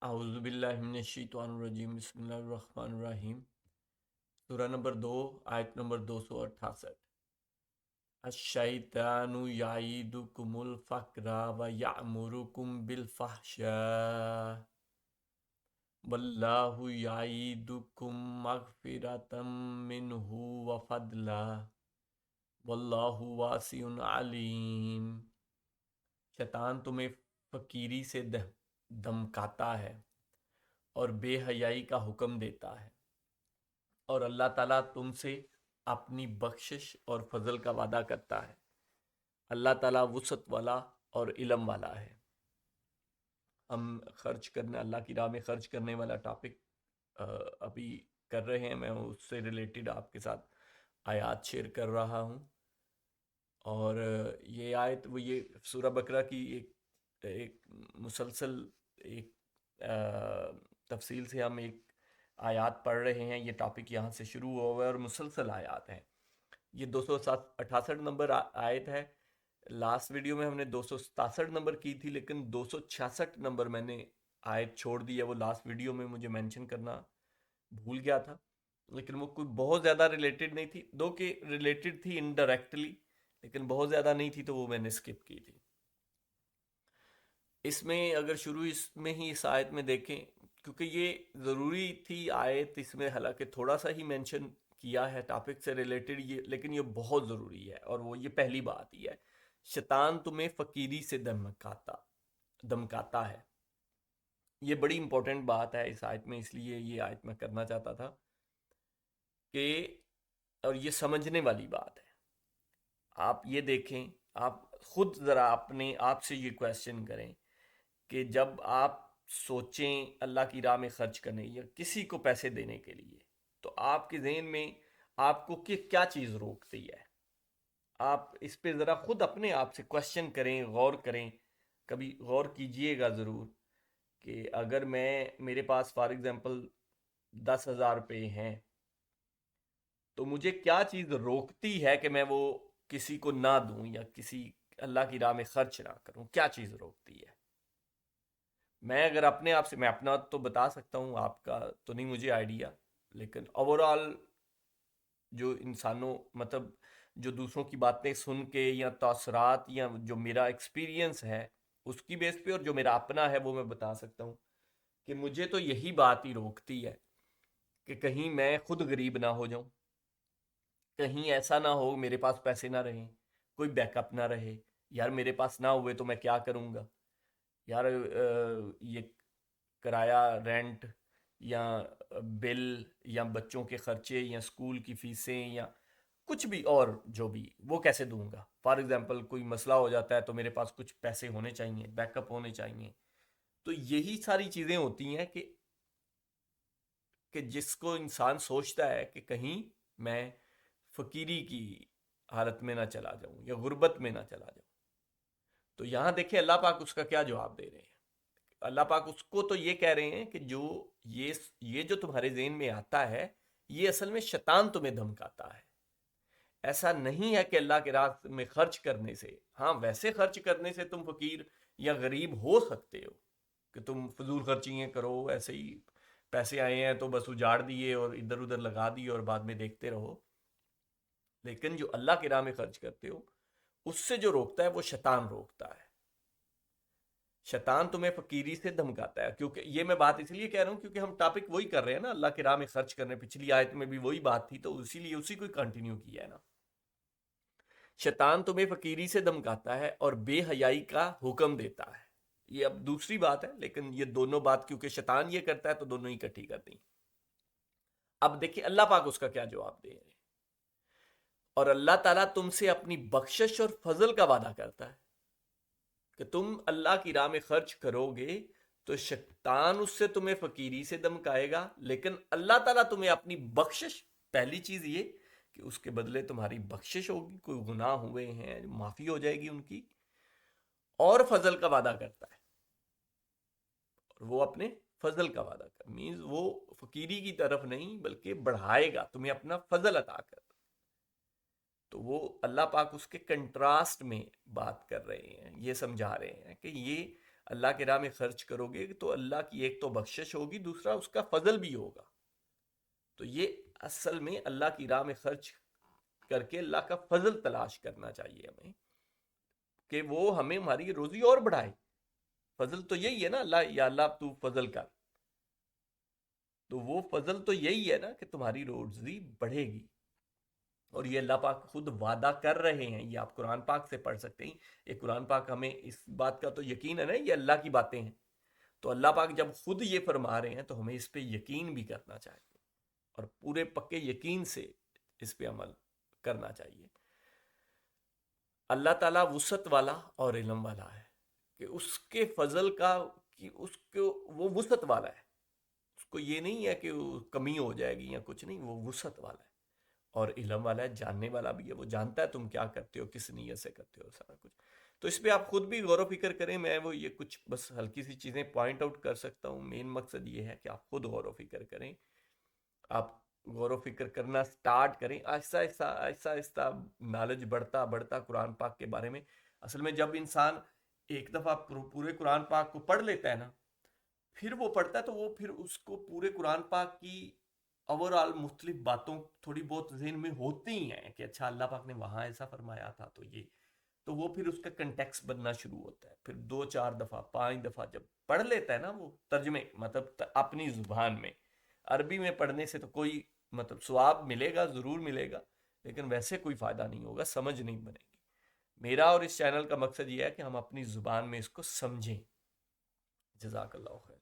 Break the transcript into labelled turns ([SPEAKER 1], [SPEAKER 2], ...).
[SPEAKER 1] اعوذ باللہ من الشیطان الرجیم، بسم اللہ الرحمن الرحیم۔ سورہ نمبر 2، آیت نمبر 268۔ الشیطان یعیدکم الفقر ویأمرکم بالفحشاء واللہ یعیدکم مغفرۃ منہ وفضلا واللہ واسع علیم۔ شیطان تمہیں فقیری سے دھمکاتا ہے اور بے حیائی کا حکم دیتا ہے، اور اللہ تعالیٰ تم سے اپنی بخشش اور فضل کا وعدہ کرتا ہے۔ اللہ تعالیٰ وسعت والا اور علم والا ہے۔ ہم خرچ کرنے اللہ کی راہ میں خرچ کرنے والا ٹاپک ابھی کر رہے ہیں، میں اس سے ریلیٹڈ آپ کے ساتھ آیات شیئر کر رہا ہوں۔ اور یہ آیت یہ سورہ بقرہ کی ایک مسلسل ایک تفصیل سے ہم ایک آیات پڑھ رہے ہیں۔ یہ ٹاپک یہاں سے شروع ہوا ہوا ہے اور مسلسل آیات ہیں۔ یہ 268 نمبر آیت ہے۔ لاسٹ ویڈیو میں ہم نے 267 نمبر کی تھی، لیکن 266 نمبر میں نے آیت چھوڑ دی ہے۔ وہ لاسٹ ویڈیو میں مجھے مینشن کرنا بھول گیا تھا، لیکن وہ کوئی بہت زیادہ ریلیٹڈ نہیں تھی، دو کہ ریلیٹڈ تھی انڈائریکٹلی، لیکن بہت زیادہ نہیں تھی، تو وہ میں نے سکپ کی تھی۔ اس میں اگر شروع اس میں ہی اس آیت میں دیکھیں، کیونکہ یہ ضروری تھی آیت، اس میں حالانکہ تھوڑا سا ہی مینشن کیا ہے ٹاپک سے ریلیٹڈ یہ، لیکن یہ بہت ضروری ہے، اور وہ یہ پہلی بات ہی ہے، شیطان تمہیں فقیری سے دھمکاتا ہے۔ یہ بڑی امپورٹنٹ بات ہے اس آیت میں، اس لیے یہ آیت میں کرنا چاہتا تھا کہ، اور یہ سمجھنے والی بات ہے۔ آپ یہ دیکھیں، آپ خود ذرا اپنے آپ سے یہ کویسچن کریں کہ جب آپ سوچیں اللہ کی راہ میں خرچ کرنے یا کسی کو پیسے دینے کے لیے، تو آپ کے ذہن میں آپ کو کیا چیز روکتی ہے؟ آپ اس پہ ذرا خود اپنے آپ سے کویسچن کریں، غور کریں، کبھی غور کیجئے گا ضرور کہ اگر میرے پاس فار ایگزامپل 10,000 روپے ہیں، تو مجھے کیا چیز روکتی ہے کہ میں وہ کسی کو نہ دوں یا کسی اللہ کی راہ میں خرچ نہ کروں؟ کیا چیز روکتی ہے؟ میں اگر اپنے آپ سے، میں اپنا تو بتا سکتا ہوں، آپ کا تو نہیں مجھے آئیڈیا، لیکن اوورآل جو انسانوں مطلب جو دوسروں کی باتیں سن کے یا تاثرات یا جو میرا ایکسپیرینس ہے اس کی بیس پہ، اور جو میرا اپنا ہے وہ میں بتا سکتا ہوں کہ مجھے تو یہی بات ہی روکتی ہے کہ کہیں میں خود غریب نہ ہو جاؤں، کہیں ایسا نہ ہو میرے پاس پیسے نہ رہیں، کوئی بیک اپ نہ رہے، یار میرے پاس نہ ہوئے تو میں کیا کروں گا، یار یہ کرایہ، رینٹ یا بل یا بچوں کے خرچے یا اسکول کی فیسیں یا کچھ بھی اور جو بھی، وہ کیسے دوں گا؟ فار ایگزامپل کوئی مسئلہ ہو جاتا ہے تو میرے پاس کچھ پیسے ہونے چاہیے، بیک اپ ہونے چاہیے۔ تو یہی ساری چیزیں ہوتی ہیں کہ جس کو انسان سوچتا ہے کہ کہیں میں فقیری کی حالت میں نہ چلا جاؤں یا غربت میں نہ چلا جاؤں۔ تو یہاں دیکھیں اللہ پاک اس کا کیا جواب دے رہے ہیں۔ اللہ پاک اس کو تو یہ کہہ رہے ہیں کہ یہ جو تمہارے ذہن میں آتا ہے، یہ اصل میں شیطان تمہیں دھمکاتا ہے۔ ایسا نہیں ہے کہ اللہ کے راہ میں خرچ کرنے سے، ہاں ویسے خرچ کرنے سے تم فقیر یا غریب ہو سکتے ہو کہ تم فضول خرچیاں کرو، ایسے ہی پیسے آئے ہیں تو بس اجاڑ دیے اور ادھر ادھر لگا دیے اور بعد میں دیکھتے رہو، لیکن جو اللہ کی راہ میں خرچ کرتے ہو اس سے جو روکتا ہے وہ شیطان روکتا ہے۔ شیطان تمہیں فقیری سے دھمکاتا ہے، کیونکہ یہ میں بات اس لیے کہہ رہا ہوں کیونکہ ہم ٹاپک وہی کر رہے ہیں نا، اللہ کی راہ میں خرچ کرنے، پچھلی آیت میں بھی وہی بات تھی، تو اسی لیے اسی کو کنٹینیو کیا ہے نا۔ شیطان تمہیں فقیری سے دھمکاتا ہے اور بے حیائی کا حکم دیتا ہے۔ یہ اب دوسری بات ہے، لیکن یہ دونوں بات کیونکہ شیطان یہ کرتا ہے تو دونوں ہی اکٹھی کرتی ہیں۔ اب دیکھیں اللہ پاک اس کا کیا جواب دے رہے ہیں۔ اور اللہ تعالیٰ تم سے اپنی بخشش اور فضل کا وعدہ کرتا ہے کہ تم اللہ کی راہ میں خرچ کرو گے تو شیطان اس سے تمہیں فقیری سے دمکائے گا، لیکن اللہ تعالیٰ تمہیں اپنی بخشش، پہلی چیز یہ کہ اس کے بدلے تمہاری بخشش ہوگی، کوئی گناہ ہوئے ہیں معافی ہو جائے گی ان کی، اور فضل کا وعدہ کرتا ہے، اور وہ اپنے فضل کا وعدہ کرتا مینز وہ فقیری کی طرف نہیں بلکہ بڑھائے گا، تمہیں اپنا فضل عطا کر۔ تو وہ اللہ پاک اس کے کنٹراسٹ میں بات کر رہے ہیں، یہ سمجھا رہے ہیں کہ یہ اللہ کے راہ میں خرچ کرو گے تو اللہ کی ایک تو بخشش ہوگی، دوسرا اس کا فضل بھی ہوگا. تو یہ اصل میں اللہ کی راہ میں خرچ کر کے اللہ کا فضل تلاش کرنا چاہیے ہمیں کہ وہ ہمیں ہماری روزی اور بڑھائے. فضل تو یہی ہے نا، اللہ یا اللہ تو فضل کر، تو وہ فضل تو یہی ہے نا کہ تمہاری روزی بڑھے گی. اور یہ اللہ پاک خود وعدہ کر رہے ہیں، یہ آپ قرآن پاک سے پڑھ سکتے ہیں. یہ قرآن پاک ہمیں اس بات کا تو یقین ہے نا یہ اللہ کی باتیں ہیں. تو اللہ پاک جب خود یہ فرما رہے ہیں تو ہمیں اس پہ یقین بھی کرنا چاہیے اور پورے پکے یقین سے اس پہ عمل کرنا چاہیے. اللہ تعالیٰ وسعت والا اور علم والا ہے کہ اس کے فضل کا، کہ اس کو وہ وسعت والا ہے، اس کو یہ نہیں ہے کہ وہ کمی ہو جائے گی یا کچھ نہیں، وہ وسعت والا ہے. اور علم والا ہے، جاننے والا بھی ہے، وہ جانتا ہے تم کیا کرتے ہو، کس نیت سے کرتے ہو، سارا کچھ. تو اس پہ آپ خود بھی غور و فکر کریں. میں وہ یہ کچھ بس ہلکی سی چیزیں پوائنٹ آؤٹ کر سکتا ہوں. مین مقصد یہ ہے کہ آپ خود غور و فکر کریں. آپ غور و فکر کرنا سٹارٹ کریں، آہستہ آہستہ آہستہ آہستہ نالج بڑھتا بڑھتا قرآن پاک کے بارے میں. اصل میں جب انسان ایک دفعہ پورے قرآن پاک کو پڑھ لیتا ہے نا، پھر وہ پڑھتا ہے تو وہ پھر اس کو پورے قرآن پاک کی اوور آل مختلف باتوں تھوڑی بہت ذہن میں ہوتی ہیں کہ اچھا اللہ پاک نے وہاں ایسا فرمایا تھا تو یہ، تو وہ پھر اس کا کنٹیکس بننا شروع ہوتا ہے. پھر 2 4 دفعہ 5 دفعہ جب پڑھ لیتا ہے نا وہ ترجمے، مطلب اپنی زبان میں. عربی میں پڑھنے سے تو کوئی مطلب ثواب ملے گا، ضرور ملے گا، لیکن ویسے کوئی فائدہ نہیں ہوگا، سمجھ نہیں بنے گی. میرا اور اس چینل کا مقصد یہ ہے کہ ہم اپنی زبان میں اس کو سمجھیں. جزاک اللہ خیر.